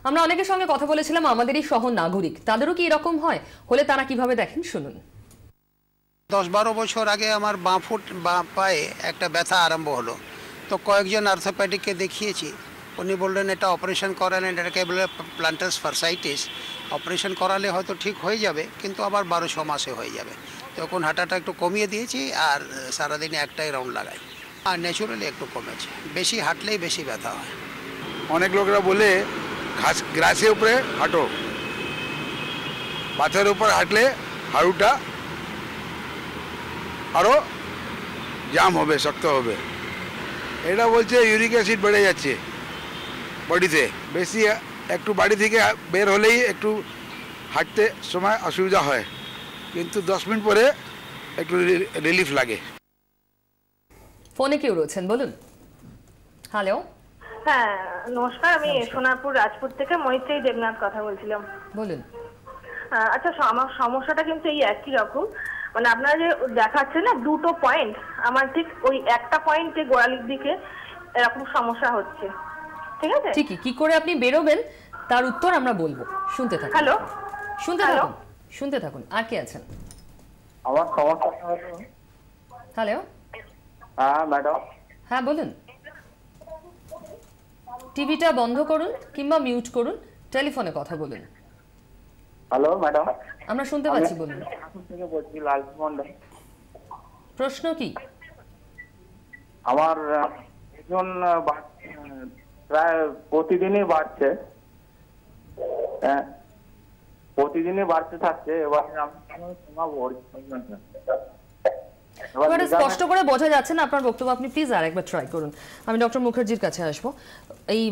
আমরা অনেকের সঙ্গে কথা বলেছিলাম আমাদেরই সহ নাগরিক, তাদেরও কি এরকম হয়? হলে তারা কিভাবে দেখেন শুনুন। 10-12 বছর আগে আমার বাঁ পায়ে একটা ব্যথা আরম্ভ হলো, তো কয়েকজন অর্থোপেডিককে দেখিয়েছি। উনি বললেন এটা অপারেশন করালেন, এটাকে বলে প্ল্যান্টার ফার্সাইটিস। অপারেশন করালে হয়তো ঠিক হয়ে যাবে, কিন্তু আবার 12 মাসে হয়ে যাবে। তখন হাঁটাটা একটু কমিয়ে দিয়েছি আর সারাদিনে একটাই রাউন্ড লাগাই, আর ন্যাচুরালি একটু কমেছে। বেশি হাঁটলেই বেশি ব্যথা হয়। অনেক লোকেরা বলে গ্রাসের উপরে হাঁটো, পাথরের উপর হাঁটলে হাড়ুটা আরও জাম হবে, শক্ত হবে। এটা বলছে ইউরিক অ্যাসিড বেড়ে যাচ্ছে বডিতে বেশি, একটু বাড়ি থেকে বের হলেই একটু হাঁটতে সময় অসুবিধা হয়, কিন্তু 10 মিনিট পরে একটু রিলিফ লাগে। ফোনে কেউ রয়েছেন, বলুন। হ্যালো। হ্যাঁ নমস্কার, আমি সোনারপুর রাজপুর থেকে মৈত্রী দেবনাথ কথা বলছিলাম। বলুন। আচ্ছা, আমার সমস্যাটা কিন্তু এই একই রকম, মানে আপনারা যে দেখাচ্ছেন না দুটো পয়েন্ট, আমার ঠিক ওই একটা পয়েন্টে গোড়ালির দিকে এরকম সমস্যা হচ্ছে। ঠিক আছে, ঠিকই। কি করে আপনি বেরোবেন তার উত্তর আমরা বলবো, শুনতে থাকুন। হ্যালো, শুনতে থাকুন। আর কে আছেন? আমার সমস্যা হলো। হ্যালো। হ্যাঁ ম্যাডাম। হ্যাঁ বলুন। টিভিটা বন্ধ করুন কিংবা মিউট করুন, টেলিফোনে কথা বলুন। Hello madam. আমরা শুনতে পাচ্ছি, বলুন। থেকে বলছি লাল মন্ডল। প্রশ্ন কি? আমার ওজন প্রায় প্রতিদিনই বাড়ছে, প্রতিদিনই বাড়তে থাকছে। এবারে আমি এবারে স্পষ্ট করে বোঝা যাচ্ছে না আপনার বক্তব্য, আপনি প্লিজ আরেকবার ট্রাই করুন। আমি ডক্টর মুখার্জির কাছে আসবো। এই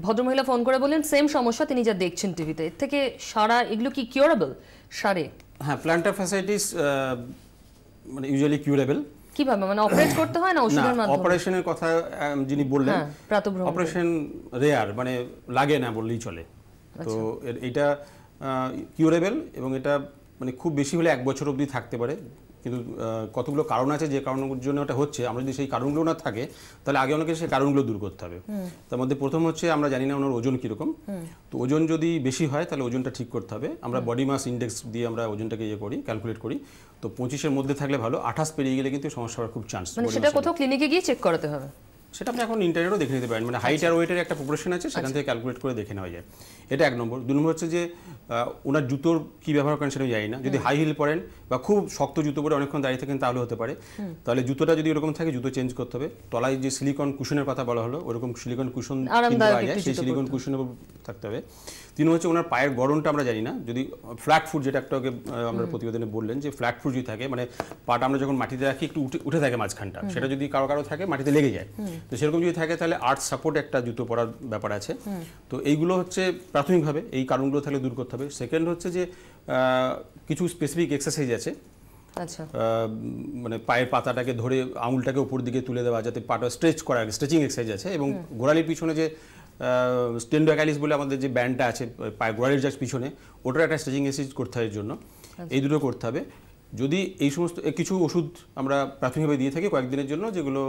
ভদ্রমহিলা ফোন করে বললেন সেম সমস্যা, তিনি যা দেখছেন টিভিতে। এর থেকে সারা এগুলো কি কিউরেবল? সারে হ্যাঁ, প্ল্যান্টার ফার্সাইটিস মানে ইউজুয়ালি কিউরেবল। কিভাবে, মানে অপারেট করতে হয় না ওষুধের মাধ্যমে? অপারেশনের কথা যিনি বললেন, অপারেশন রেয়ার, মানে লাগে না বললেই চলে। তো এটা কিউরেবল এবং এটা মানে খুব বেশি হলে 1 বছর অবধি থাকতে পারে। কিন্তু কতগুলো কারণ আছে যে কারণের জন্য এটা হচ্ছে। আমরা যদি সেই কারণগুলো না থাকে তাহলে আগে অনেকে সেই কারণগুলো দূর করতে হবে। তার মধ্যে প্রথম হচ্ছে আমরা জানি না ওনার ওজন কীরকম। তো ওজন যদি বেশি হয় তাহলে ওজনটা ঠিক করতে হবে। আমরা বডি মাস ইন্ডেক্স দিয়ে আমরা ওজনটাকে ক্যালকুলেট করি। তো 25-এর মধ্যে থাকলে ভালো, 28 পেরিয়ে গেলে কিন্তু সমস্যা হওয়ার খুব চান্স। মানে সেটা কোথাও ক্লিনিকে গিয়ে চেক করাতে হবে? সেটা আপনি এখন ইন্টারনেটও দেখে নিতে পারেন, মানে হাইট আর ওয়েটের একটা প্রপোর্শন আছে, সেখান থেকে ক্যালকুলেট করে দেখে নেওয়া যায়। এটা 1 নম্বর। 2 নম্বর হচ্ছে যে ওনার জুতোর কী ব্যবহার করেন সেটা জানি না। যদি হাই হিল পরেন বা খুব শক্ত জুতো পরে অনেকক্ষণ দাঁড়িয়ে থাকেন তাহলে হতে পারে। তাহলে জুতোটা যদি এরকম থাকে জুতো চেঞ্জ করতে হবে। তলায় যে সিলিকন কুশনের কথা বলা হলো, ওরকম সিলিকন কুশন পাওয়া যায়, সেই সিলিকন কুশনের থাকতে হবে। 3 হচ্ছে ওনার পায়ের গড়নটা আমরা জানি না। যদি ফ্ল্যাট ফুট, যেটা একটা আমরা প্রতিবেদনে বললেন যে ফ্ল্যাট ফুট যদি থাকে, মানে পাটা আমরা যখন মাটিতে রাখি একটু উঠে থাকে মাঝখানটা, সেটা যদি কারো থাকে মাটিতে লেগে যায়, তো সেরকম যদি থাকে তাহলে আর্থ সাপোর্ট একটা জুতো পরার ব্যাপার আছে। তো এইগুলো হচ্ছে প্রাথমিকভাবে এই কারণগুলো তাহলে দূর করতে হবে। সেকেন্ড হচ্ছে যে কিছু স্পেসিফিক এক্সারসাইজ আছে, মানে পায়ের পাতাটাকে ধরে আঙুলটাকে উপর দিকে তুলে দেওয়া, যাতে পাটা স্ট্রেচ করা, স্ট্রেচিং এক্সারসাইজ আছে। এবং গোড়ালির পিছনে যে স্টেন্ডোঅ্যাকালিস বলে আমাদের যে ব্যান্ডটা আছে পায়ের গোড়ালির যার পিছনে, ওটার একটা স্ট্রেচিং এক্সারসাইজ করতে হয় এর জন্য। এই দুটো করতে হবে। যদি এই সমস্ত কিছু ওষুধ আমরা প্রাথমিকভাবে দিয়ে থাকি কয়েকদিনের জন্য, যেগুলো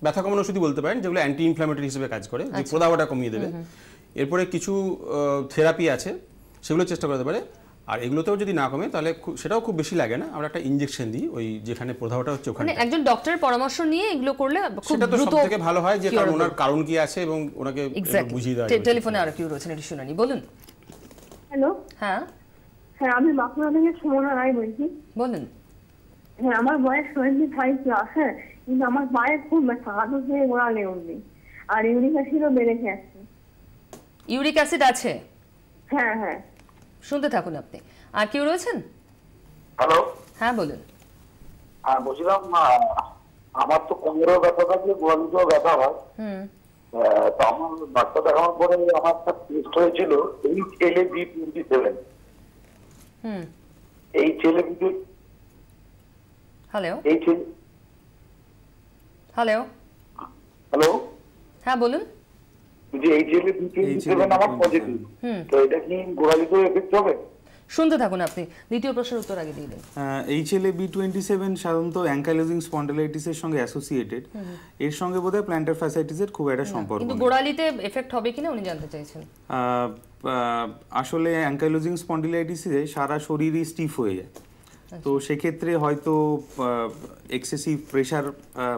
ব্যথা কমানো ওষুধই বলতে পারেন, যেগুলো অ্যান্টি ইনফ্ল্যামেটরি হিসেবে কাজ করে, যে প্রদাহটা কমিয়ে দেবে। এরপরে কিছু থেরাপি আছে, সেগুলো চেষ্টা করতে পারে। আর এগুলোতেও যদি না কমে তাহলে সেটাও খুব বেশি লাগে না, আমরা একটা ইনজেকশন দিই ওই যেখানে প্রদাহটা হচ্ছে ওখানে। একজন ডক্টরের পরামর্শ নিয়ে এগুলো করলে খুব দ্রুত, সেটা তো সবথেকে ভালো হয়, যে কারণ ওনার কারণ কি আছে এবং ওনাকে বুঝিয়ে দেওয়া। টেলিফোনে আর কেউ রয়েছেন, এটি শুনানি। বলুন। হ্যালো। হ্যাঁ হ্যাঁ, আমি বাঁকুড়া থেকে সুমনা রায় বলছি। বলুন। হ্যাঁ, আমার বয়স 25+, হ্যাঁ, কিন্তু আমার পায়ে খুব ব্যথা, হাঁটু থেকে গোড়ালি অবধি, আর ইউরিক অ্যাসিডও বেড়ে যাচ্ছে। ইউরিক অ্যাসিড আছে? হ্যাঁ হ্যাঁ। শুনতে থাকুন আপনি। আর কেউ রয়েছেন? হ্যালো। হ্যাঁ বলুন। বলছিলাম আমার তো কোমরে ব্যথা থাকে, গোড়ালিতেও ব্যথা হয়। তো আমার ডাক্তার দেখানোর পরে আমার একটা টেস্ট হয়েছিল HLA-B27। হ্যালো। হ্যালো। হ্যাঁ বলুন। HLA-B27 আমার পজিটিভ, তো এটা কি গোড়ালিতেও এফেক্ট হবে? শুনতে থাকুন আপনি, দ্বিতীয় প্রশ্নের উত্তর আগে দিয়ে দিন। HLA-B27 সাধারণত অ্যাঙ্কাইলোজিং স্পন্ডিলাইটিসের সঙ্গে অ্যাসোসিয়েটেড, এর সঙ্গে বোধহয় প্ল্যান্টার ফ্যাসাইটিসের খুব একটা সম্পর্ক কিন্তু গোড়ালিতে এফেক্ট হবে কিনা উনি জানতে চাইছেন। আসলে অ্যাঙ্কাইলোজিং স্পন্ডিলাইটিসে সারা শরীরই স্টিফ হয়ে যায়, তো সেক্ষেত্রে হয়তো এক্সেসিভ প্রেশার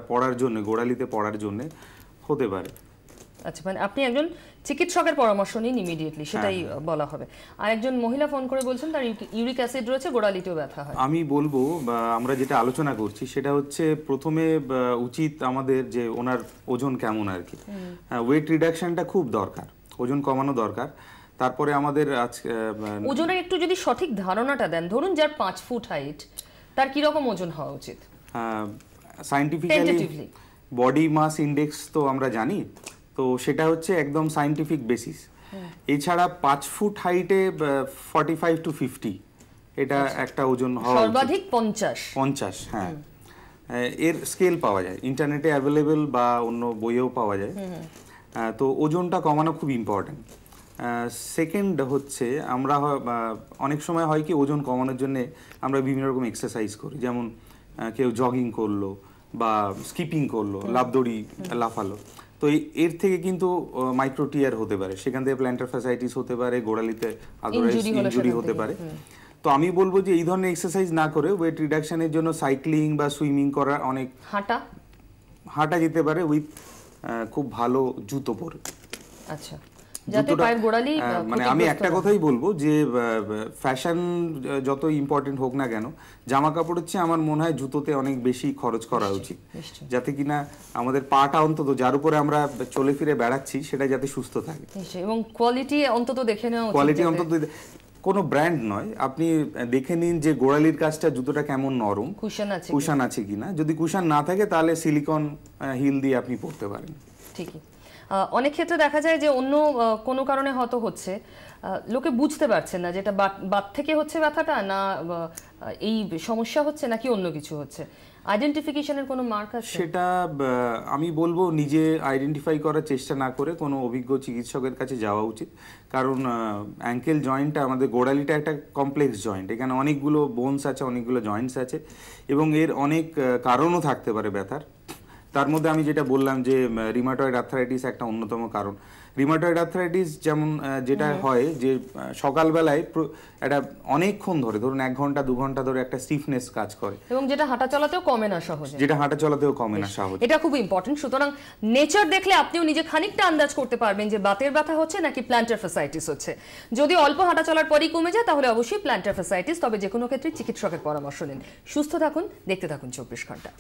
পড়ার জন্য, গোড়ালিতে পড়ার জন্য হতে পারে। আচ্ছা, মানে আপনি একজন চিকিৎসকের পরামর্শ নিন ইমিডিয়েটলি, সেটাই বলা হবে। আর একজন মহিলা ফোন করে বলছেন তার ইউরিক অ্যাসিড রয়েছে, গোড়ালিতেও ব্যথা হয়। আমি বলবো, আমরা যেটা আলোচনা করছি সেটা হচ্ছে প্রথমে উচিত আমাদের যে ওনার ওজন কেমন আর কি, ওয়েট রিডাকশনটা খুব দরকার, ওজন কমানো দরকার। তারপরে আমাদের ওজনের একটু যদি সঠিক ধারণাটা দেন, ধরুন যার 5 ফুট হাইট, তার কি রকম ওজন হওয়া উচিত? সায়েন্টিফিক্যালি বডি মাস ইন্ডেক্স তো আমরা জানি, তো সেটা হচ্ছে একদম সায়েন্টিফিক বেসিস। এছাড়া 5 ফুট হাইটে 45 to 50 এটা একটা ওজন হওয়া উচিত। সর্বাধিক 50, হ্যাঁ। এর স্কেল পাওয়া যায়, ইন্টারনেটে অ্যাভেলেবেল বা অন্য বইয়েও পাওয়া যায়। তো ওজনটা কমানো খুব ইম্পর্টেন্ট। সেকেন্ড হচ্ছে আমরা অনেক সময় হয় কি, ওজন কমানোর জন্য আমরা বিভিন্ন রকম এক্সারসাইজ করি, যেমন কেউ জগিং করলো বা স্কিপিং করলো, লাফদড়ি লাফালো, তো এর থেকে কিন্তু মাইক্রো টিয়ার হতে পারে, সেখান থেকে প্ল্যান্টার ফ্যাসাইটিস হতে পারে, গোড়ালিতে ইনজুরি হতে পারে। তো আমি বলবো যে এই ধরনের এক্সারসাইজ না করে ওয়েট রিডাকশনের জন্য সাইক্লিং বা সুইমিং করা, অনেক হাঁটা যেতে পারে উইথ খুব ভালো জুতো পরে। আচ্ছা, যাতে পায়ের গোড়ালি, মানে আমি একটা কথাই বলবো যে ফ্যাশন যত ইম্পর্টেন্ট হোক না কেন, জামা কাপড় হচ্ছে আমার মনে হয় জুতোতে অনেক বেশি খরচ করা উচিত, যাতে কিনা আমাদের পাটা অন্তত যার উপরে আমরা চলে ফিরে বেড়াচ্ছি সেটা যাতে সুস্থ থাকে, এবং কোয়ালিটি অন্তত দেখে নেওয়া উচিত। কোয়ালিটি অন্তত কোনো ব্র্যান্ড নয়, আপনি দেখে নিন যে গোড়ালির কাছটা জুতোটা কেমন নরম, কুশন আছে কিনা। যদি কুশন না থাকে তাহলে সিলিকন হিল দিয়ে আপনি পরতে পারেন। ঠিকই। অনেক ক্ষেত্রে দেখা যায় যে অন্য কোনো কারণে হয়তো হচ্ছে, লোকে বুঝতে পারছে না যেটা বাত থেকে হচ্ছে ব্যথাটা, না এই সমস্যা হচ্ছে নাকি অন্য কিছু হচ্ছে। আইডেন্টিফিকেশনের কোনো মার্ক আছে? সেটা আমি বলবো নিজে আইডেন্টিফাই করার চেষ্টা না করে কোনো অভিজ্ঞ চিকিৎসকের কাছে যাওয়া উচিত, কারণ অ্যাঙ্কেল জয়েন্টটা, আমাদের গোড়ালিটা একটা কমপ্লেক্স জয়েন্ট, এখানে অনেকগুলো বোনস আছে, অনেকগুলো জয়েন্টস আছে, এবং এর অনেক কারণও থাকতে পারে ব্যথার। তার মধ্যে আমি যেটা বললাম যে রিমাটয়েড আর্থ্রাইটিস একটা অন্যতম কারণ। রিমাটয়েড আর্থ্রাইটিস যেমন যেটা হয় যে সকালবেলায় একটা অনেকক্ষণ ধরে, ধরুন 1 ঘন্টা 2 ঘন্টা ধরে একটা স্টিফনেস কাজ করে, এবং যেটা হাঁটা চলাতেও কমে না সহজে, এটা খুব ইম্পর্টেন্ট। সুতরাং নেচার দেখলে আপনিও নিজে খানিকটা আন্দাজ করতে পারবেন যে বাতের ব্যথা হচ্ছে নাকি প্ল্যান্টার ফ্যাসাইটিস হচ্ছে। যদি অল্প হাঁটা চলার পরই কমে যায় তাহলে অবশ্যই প্ল্যান্টার ফ্যাসাইটিস, তবে যে কোনো ক্ষেত্রে চিকিৎসকের পরামর্শ নিন। সুস্থ থাকুন, দেখতে থাকুন 24 ঘন্টা।